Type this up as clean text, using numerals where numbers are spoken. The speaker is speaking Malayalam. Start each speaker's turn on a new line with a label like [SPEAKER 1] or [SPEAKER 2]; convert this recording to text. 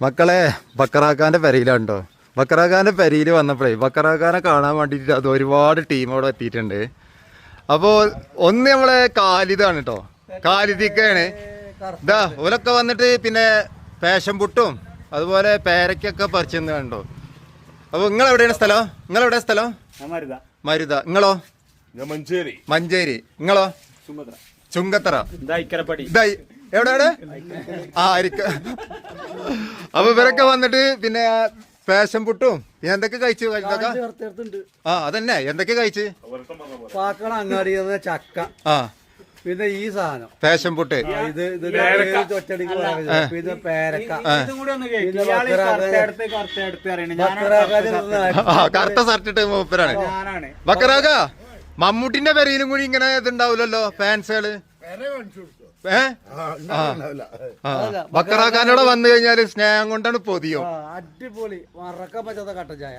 [SPEAKER 1] മക്കളെ ബക്കറാക്കാന്റെ പെരയിലാണ്ടോ. ബക്കറാക്കാന്റെ പെരയിൽ വന്നപ്പോഴേ ബക്കറാക്കാനെ കാണാൻ വേണ്ടിയിട്ട് അത് ഒരുപാട് ടീം അവിടെ എത്തിയിട്ടുണ്ട്. അപ്പോൾ ഒന്ന് നമ്മളെ കാലിതാണ് കേട്ടോ, കാലിദിക്കാണ്. ഇതാ ഓലൊക്കെ വന്നിട്ട് പിന്നെ പാഷൻ പുട്ടും അതുപോലെ പേരക്കൊക്കെ പറിച്ചെന്ന് കണ്ടോ. അപ്പോൾ നിങ്ങളെവിടെയാണ് സ്ഥലം? നിങ്ങളെവിടെയാണ് സ്ഥലം? മരുത. നിങ്ങളോ? മഞ്ചേരി. നിങ്ങളോ? ചുങ്കത്തറ. എവിടെയാണ്? അപ്പൊ ഇവരൊക്കെ വന്നിട്ട് പിന്നെ പാഷൻ പുട്ടും എന്തൊക്കെ കഴിച്ചു? അതന്നെ എന്തൊക്കെ കഴിച്ച്?
[SPEAKER 2] അങ്ങാടി ചക്ക, പിന്നെ ഈ സാധനം പാഷൻ പുട്ട്, പിന്നെ പേരക്ക,
[SPEAKER 1] കറുത്ത ഷർട്ട് ഇട്ട് മൂപ്പരാണ് ബക്കറാക്ക. മമ്മൂട്ടിന്റെ പെരയിലും കൂടി ഇങ്ങനെ ഇതുണ്ടാവില്ലല്ലോ ഫാൻസുകള്. ബക്കറാക്കാനോടെ വന്നു കഴിഞ്ഞാല് സ്നേഹം കൊണ്ടാണ് പൊതിയോ.
[SPEAKER 2] അടിപൊളി മറക്കാൻ പറ്റാത്ത കട്ടൻ ചായ.